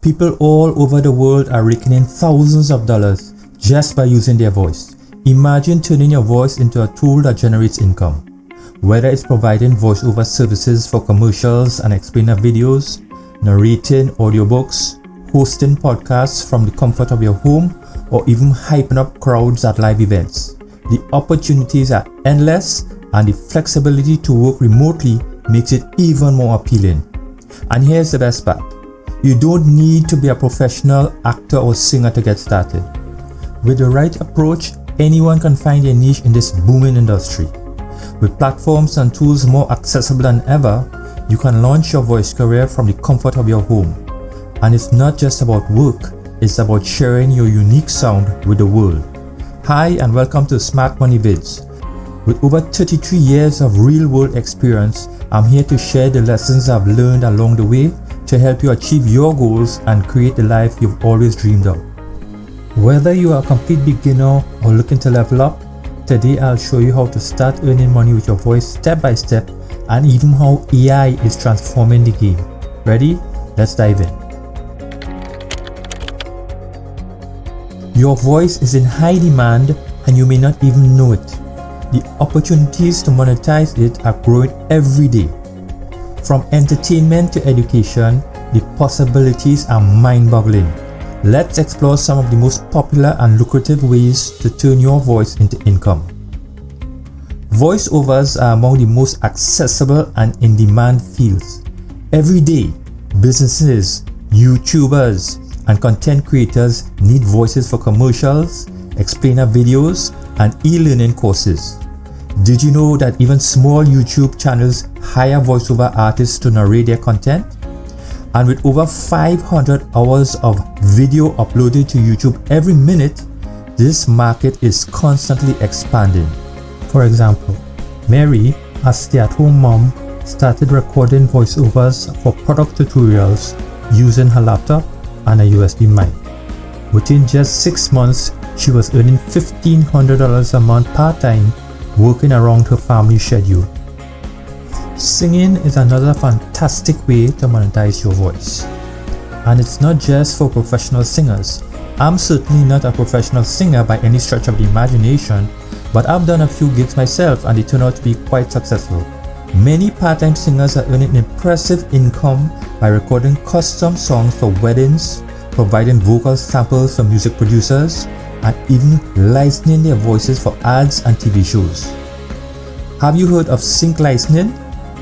People all over the world are raking in thousands of dollars just by using their voice. Imagine turning your voice into a tool that generates income. Whether it's providing voiceover services for commercials and explainer videos, narrating audiobooks, hosting podcasts from the comfort of your home, or even hyping up crowds at live events. The opportunities are endless, and the flexibility to work remotely makes it even more appealing. And here's the best part. You don't need to be a professional actor or singer to get started. With the right approach, anyone can find their niche in this booming industry. With platforms and tools more accessible than ever, you can launch your voice career from the comfort of your home. And it's not just about work, it's about sharing your unique sound with the world. Hi and welcome to Smart Money Vids. With over 33 years of real-world experience, I'm here to share the lessons I've learned along the way to help you achieve your goals and create the life you've always dreamed of. Whether you are a complete beginner or looking to level up, today I'll show you how to start earning money with your voice step by step and even how AI is transforming the game. Ready? Let's dive in. Your voice is in high demand and you may not even know it. The opportunities to monetize it are growing every day. From entertainment to education, the possibilities are mind-boggling. Let's explore some of the most popular and lucrative ways to turn your voice into income. Voiceovers are among the most accessible and in-demand fields. Every day, businesses, YouTubers, and content creators need voices for commercials, explainer videos, and e-learning courses. Did you know that even small YouTube channels hire voiceover artists to narrate their content? And with over 500 hours of video uploaded to YouTube every minute, this market is constantly expanding. For example, Mary, a stay-at-home mom, started recording voiceovers for product tutorials using her laptop and a USB mic. Within just 6 months, she was earning $1,500 a month part-time, working around her family schedule. Singing is another fantastic way to monetize your voice. And it's not just for professional singers. I'm certainly not a professional singer by any stretch of the imagination, but I've done a few gigs myself and they turned out to be quite successful. Many part-time singers are earning impressive income by recording custom songs for weddings, providing vocal samples for music producers, and even licensing their voices for ads and TV shows. Have you heard of sync licensing?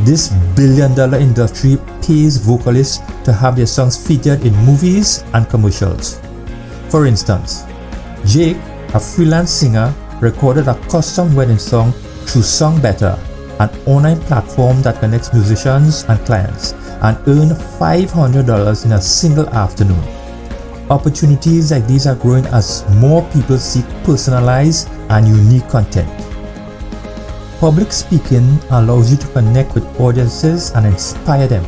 This billion-dollar industry pays vocalists to have their songs featured in movies and commercials. For instance, Jake, a freelance singer, recorded a custom wedding song through SongBetter, an online platform that connects musicians and clients, and earned $500 in a single afternoon. Opportunities like these are growing as more people seek personalized and unique content. Public speaking allows you to connect with audiences and inspire them.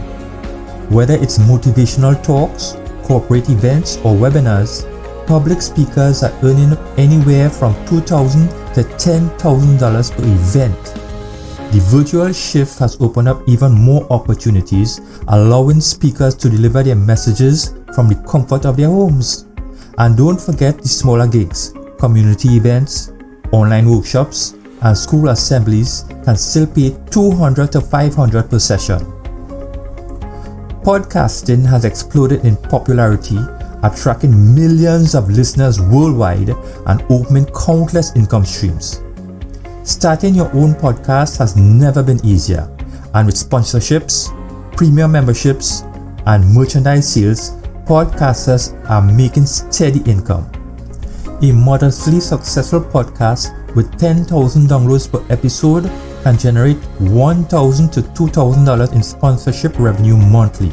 Whether it's motivational talks, corporate events, or webinars, public speakers are earning anywhere from $2,000 to $10,000 per event. The virtual shift has opened up even more opportunities, allowing speakers to deliver their messages from the comfort of their homes. And don't forget the smaller gigs. Community events, online workshops, and school assemblies can still pay $200 to $500 per session. Podcasting has exploded in popularity, attracting millions of listeners worldwide and opening countless income streams. Starting your own podcast has never been easier, and with sponsorships, premium memberships, and merchandise sales, podcasters are making steady income. A modestly successful podcast with 10,000 downloads per episode can generate $1,000 to $2,000 in sponsorship revenue monthly.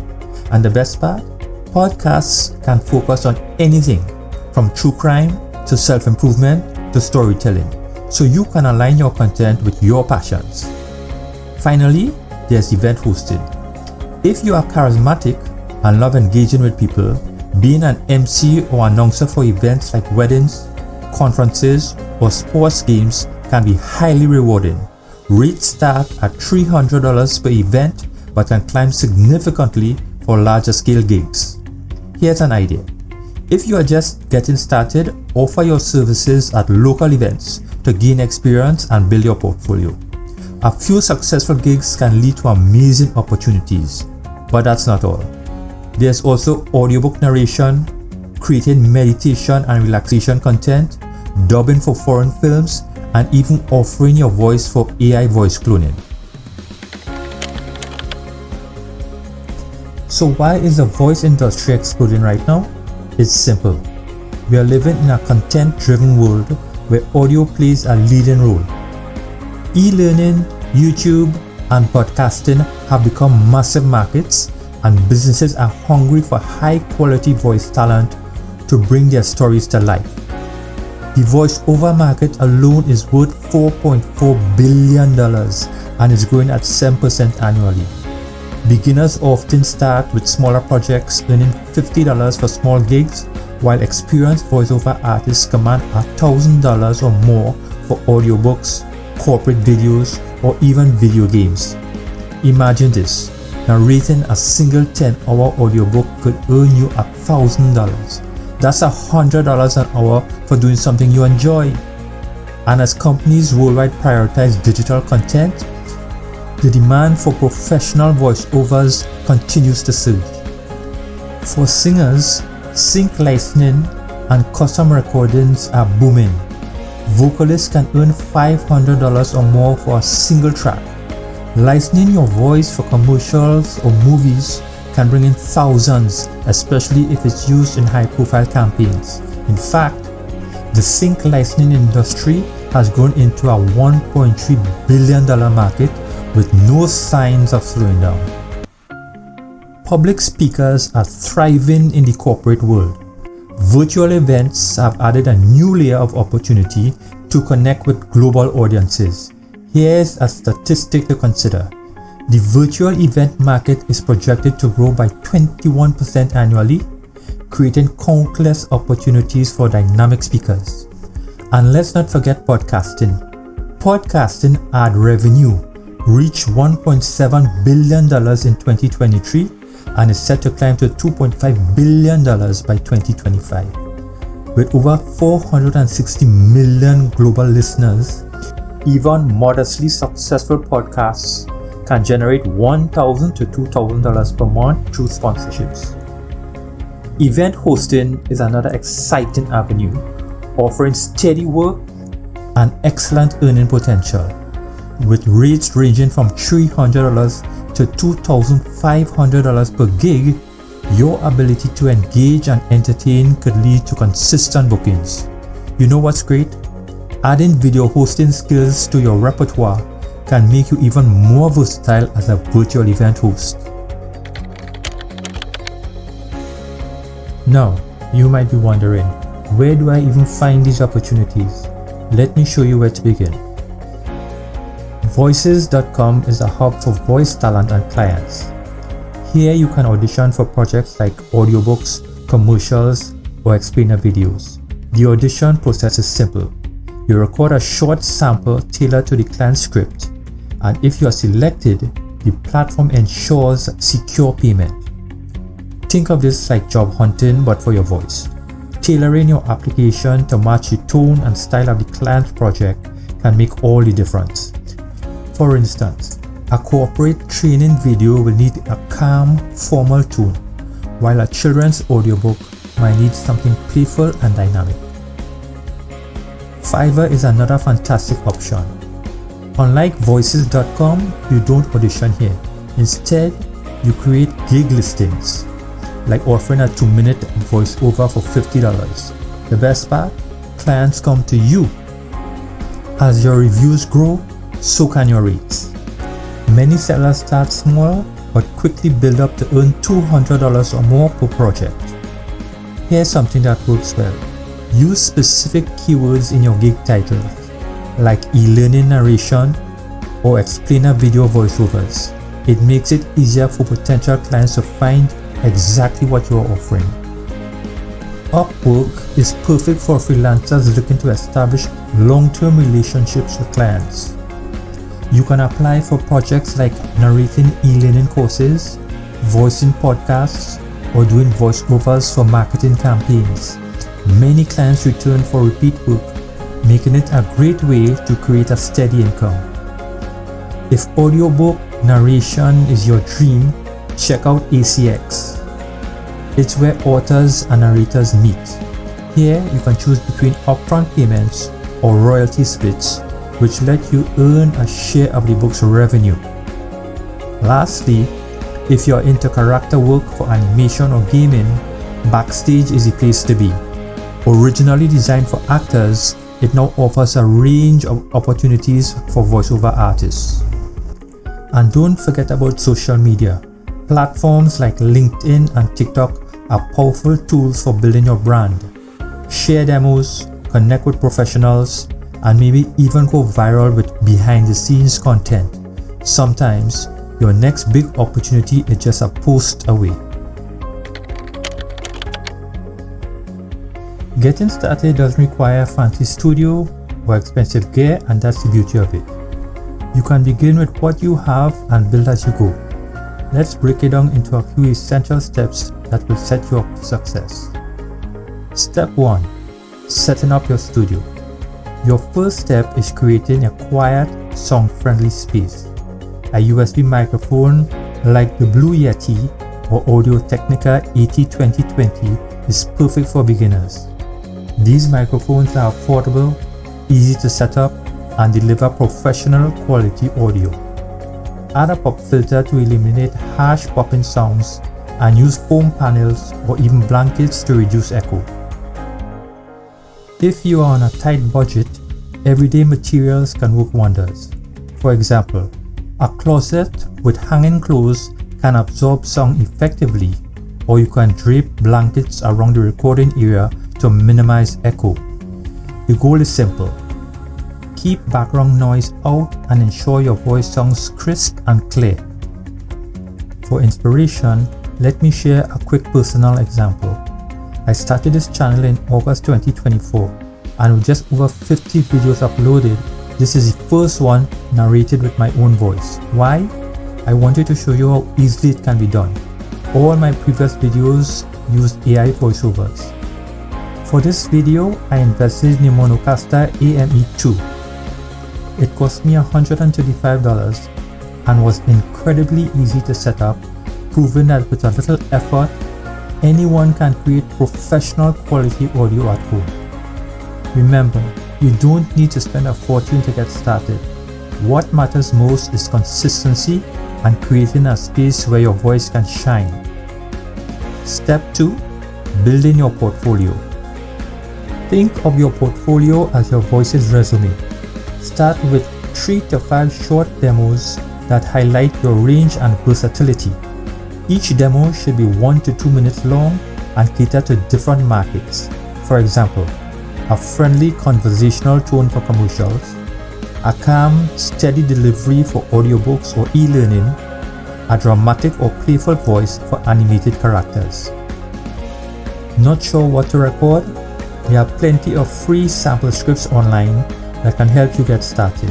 And the best part? Podcasts can focus on anything from true crime to self-improvement to storytelling, so you can align your content with your passions. Finally, there's event hosting. If you are charismatic and love engaging with people, being an MC or announcer for events like weddings, conferences, or sports games can be highly rewarding. Rates start at $300 per event but can climb significantly for larger scale gigs. Here's an idea. If you are just getting started, offer your services at local events to gain experience and build your portfolio. A few successful gigs can lead to amazing opportunities, but that's not all. There's also audiobook narration, creating meditation and relaxation content, dubbing for foreign films, and even offering your voice for AI voice cloning. So why is the voice industry exploding right now? It's simple. We are living in a content-driven world where audio plays a leading role. E-learning, YouTube, and podcasting have become massive markets, and businesses are hungry for high-quality voice talent to bring their stories to life. The voiceover market alone is worth $4.4 billion and is growing at 7% annually. Beginners often start with smaller projects, earning $50 for small gigs, while experienced voiceover artists command $1,000 or more for audiobooks, corporate videos, or even video games. Imagine this, narrating a single 10-hour audiobook could earn you $1,000. That's $100 an hour for doing something you enjoy. And as companies worldwide prioritize digital content, the demand for professional voiceovers continues to surge. For singers, sync licensing and custom recordings are booming. Vocalists can earn $500 or more for a single track. Licensing your voice for commercials or movies can bring in thousands, especially if it's used in high-profile campaigns. In fact, the sync licensing industry has grown into a $1.3 billion market with no signs of slowing down. Public speakers are thriving in the corporate world. Virtual events have added a new layer of opportunity to connect with global audiences. Here's a statistic to consider. The virtual event market is projected to grow by 21% annually, creating countless opportunities for dynamic speakers. And let's not forget podcasting. Podcasting ad revenue reached $1.7 billion in 2023 and is set to climb to $2.5 billion by 2025. With over 460 million global listeners, even modestly successful podcasts can generate $1,000 to $2,000 per month through sponsorships. Event hosting is another exciting avenue, offering steady work and excellent earning potential. With rates ranging from $300 to $2,500 per gig, your ability to engage and entertain could lead to consistent bookings. You know what's great? Adding video hosting skills to your repertoire can make you even more versatile as a virtual event host. Now, you might be wondering, where do I even find these opportunities? Let me show you where to begin. Voices.com is a hub for voice talent and clients. Here you can audition for projects like audiobooks, commercials, or explainer videos. The audition process is simple. You record a short sample tailored to the client's script, and if you are selected, the platform ensures secure payment. Think of this like job hunting but for your voice. Tailoring your application to match the tone and style of the client's project can make all the difference. For instance, a corporate training video will need a calm, formal tone, while a children's audiobook might need something playful and dynamic. Fiverr is another fantastic option. Unlike Voices.com, you don't audition here. Instead, you create gig listings, like offering a 2-minute voiceover for $50. The best part? Clients come to you. As your reviews grow, so can your rates. Many sellers start small but quickly build up to earn $200 or more per project. Here's something that works well. Use specific keywords in your gig titles, like e-learning narration or explainer video voiceovers. It makes it easier for potential clients to find exactly what you are offering. Upwork is perfect for freelancers looking to establish long-term relationships with clients. You can apply for projects like narrating e-learning courses, voicing podcasts, or doing voiceovers for marketing campaigns. Many clients return for repeat work, making it a great way to create a steady income. If audiobook narration is your dream, check out ACX. It's where authors and narrators meet. Here you can choose between upfront payments or royalty splits, which let you earn a share of the book's revenue. Lastly, if you're into character work for animation or gaming, Backstage is the place to be. Originally designed for actors, it now offers a range of opportunities for voiceover artists. And don't forget about social media. Platforms like LinkedIn and TikTok are powerful tools for building your brand. Share demos, connect with professionals, and maybe even go viral with behind-the-scenes content. Sometimes, your next big opportunity is just a post away. Getting started doesn't require a fancy studio or expensive gear, and that's the beauty of it. You can begin with what you have and build as you go. Let's break it down into a few essential steps that will set you up for success. Step 1. Setting up your studio. Your first step is creating a quiet, sound-friendly space. A USB microphone like the Blue Yeti or Audio-Technica AT2020 is perfect for beginners. These microphones are affordable, easy to set up, and deliver professional quality audio. Add a pop filter to eliminate harsh popping sounds and use foam panels or even blankets to reduce echo. If you are on a tight budget, everyday materials can work wonders. For example, a closet with hanging clothes can absorb sound effectively, or you can drape blankets around the recording area to minimize echo. The goal is simple. Keep background noise out and ensure your voice sounds crisp and clear. For inspiration, let me share a quick personal example. I started this channel in August 2024, and with just over 50 videos uploaded, this is the first one narrated with my own voice. Why? I wanted to show you how easily it can be done. All my previous videos used AI voiceovers. For this video, I invested in the Monocaster AME2. It cost me $135 and was incredibly easy to set up, proving that with a little effort, anyone can create professional quality audio at home. Remember, you don't need to spend a fortune to get started. What matters most is consistency and creating a space where your voice can shine. Step 2. Building your portfolio. Think of your portfolio as your voice's resume. Start with 3 to 5 short demos that highlight your range and versatility. Each demo should be 1 to 2 minutes long and cater to different markets. For example, a friendly conversational tone for commercials, a calm, steady delivery for audiobooks or e-learning, a dramatic or playful voice for animated characters. Not sure what to record? There are plenty of free sample scripts online that can help you get started.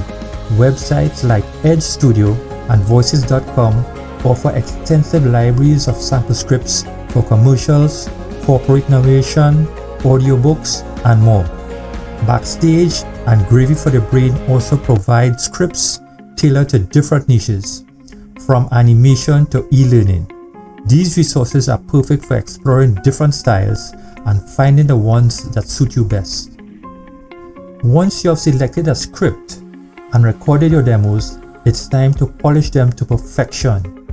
Websites like Edge Studio and Voices.com offer extensive libraries of sample scripts for commercials, corporate narration, audiobooks, and more. Backstage and Gravy for the Brain also provide scripts tailored to different niches, from animation to e-learning. These resources are perfect for exploring different styles and finding the ones that suit you best. Once you have selected a script and recorded your demos, it's time to polish them to perfection.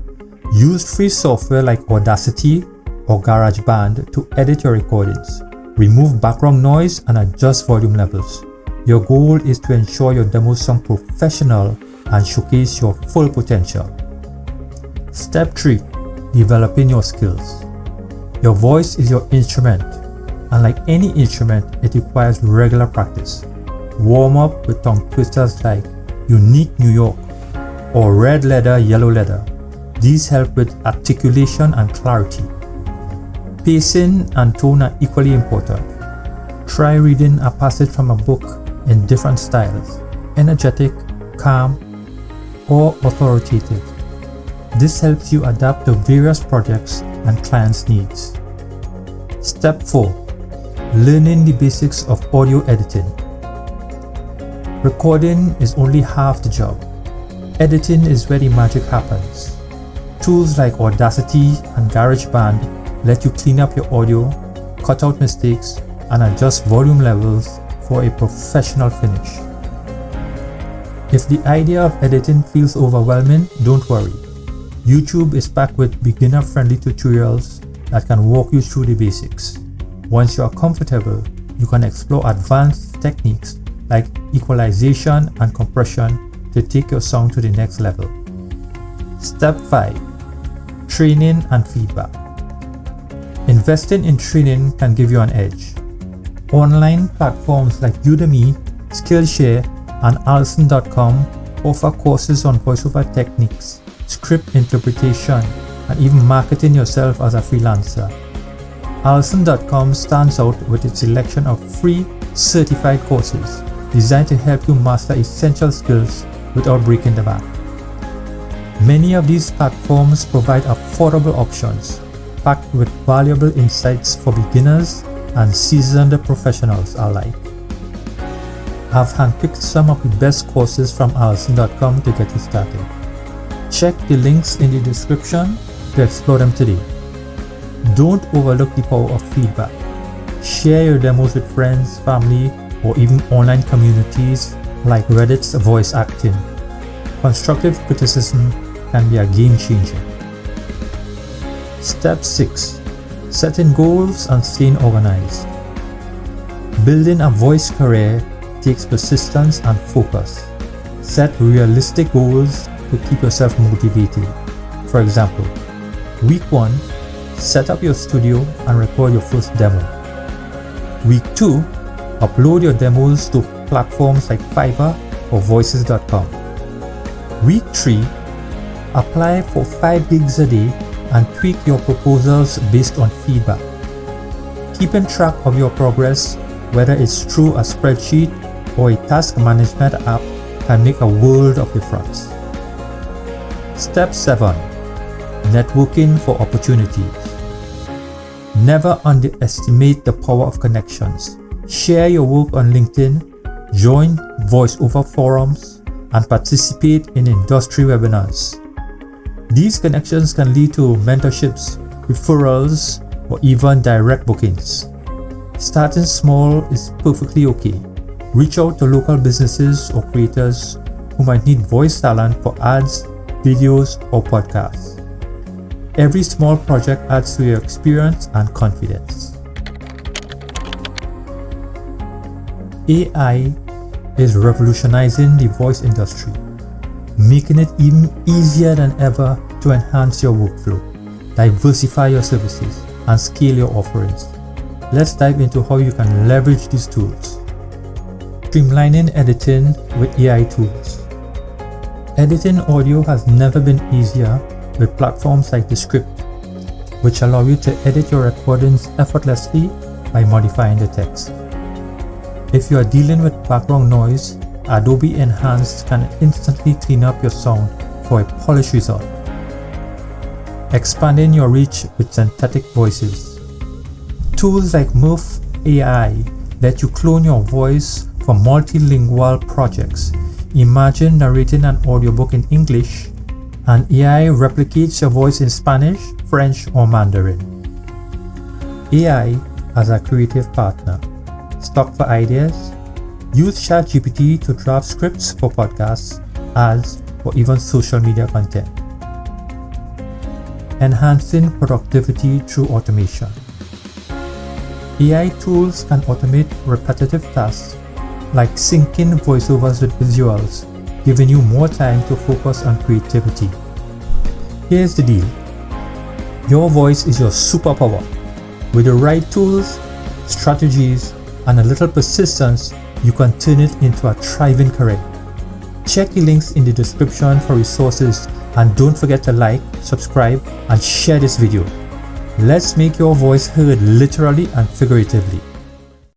Use free software like Audacity or GarageBand to edit your recordings. Remove background noise and adjust volume levels. Your goal is to ensure your demos sound professional and showcase your full potential. Step 3. Developing your skills. Your voice is your instrument, and like any instrument, it requires regular practice. Warm up with tongue twisters like Unique New York or Red Leather, Yellow Leather. These help with articulation and clarity. Pacing and tone are equally important. Try reading a passage from a book in different styles: energetic, calm, or authoritative. This helps you adapt to various projects and clients' needs. Step 4. Learning the basics of audio editing. Recording is only half the job. Editing is where the magic happens. Tools like Audacity and GarageBand let you clean up your audio, cut out mistakes, and adjust volume levels for a professional finish. If the idea of editing feels overwhelming, don't worry. YouTube is packed with beginner-friendly tutorials that can walk you through the basics. Once you are comfortable, you can explore advanced techniques like equalization and compression to take your sound to the next level. Step 5. Training and feedback. Investing in training can give you an edge. Online platforms like Udemy, Skillshare, and Allison.com offer courses on voiceover techniques, script interpretation, and even marketing yourself as a freelancer. Allison.com stands out with its selection of free, certified courses designed to help you master essential skills without breaking the bank. Many of these platforms provide affordable options, packed with valuable insights for beginners and seasoned professionals alike. I've handpicked some of the best courses from Allison.com to get you started. Check the links in the description to explore them today. Don't overlook the power of feedback. Share your demos with friends, family, or even online communities like Reddit's voice acting. Constructive criticism can be a game changer. Step 6. Setting goals and staying organized. Building a voice career takes persistence and focus. Set realistic goals to keep yourself motivated. For example, week 1, set up your studio and record your first demo. Week 2, upload your demos to platforms like Fiverr or voices.com. Week 3, apply for 5 gigs a day and tweak your proposals based on feedback. Keeping track of your progress, whether it's through a spreadsheet or a task management app, can make a world of difference. Step 7. Networking for opportunities. Never underestimate the power of connections. Share your work on LinkedIn, join voiceover forums, and participate in industry webinars. These connections can lead to mentorships, referrals, or even direct bookings. Starting small is perfectly okay. Reach out to local businesses or creators who might need voice talent for ads, videos, or podcasts. Every small project adds to your experience and confidence. AI is revolutionizing the voice industry, making it even easier than ever to enhance your workflow, diversify your services, and scale your offerings. Let's dive into how you can leverage these tools. Streamlining editing with AI tools. Editing audio has never been easier with platforms like Descript, which allow you to edit your recordings effortlessly by modifying the text. If you are dealing with background noise, Adobe Enhanced can instantly clean up your sound for a polished result. Expanding your reach with synthetic voices. Tools like Murph AI let you clone your voice for multilingual projects. Imagine narrating an audiobook in English, and AI replicates your voice in Spanish, French, or Mandarin. AI as a creative partner. Stock for ideas. Use ChatGPT to draft scripts for podcasts, ads, or even social media content. Enhancing productivity through automation. AI tools can automate repetitive tasks like syncing voiceovers with visuals, giving you more time to focus on creativity. Here's the deal. Your voice is your superpower. With the right tools, strategies, and a little persistence, you can turn it into a thriving career. Check the links in the description for resources, and don't forget to like, subscribe, and share this video. Let's make your voice heard literally and figuratively.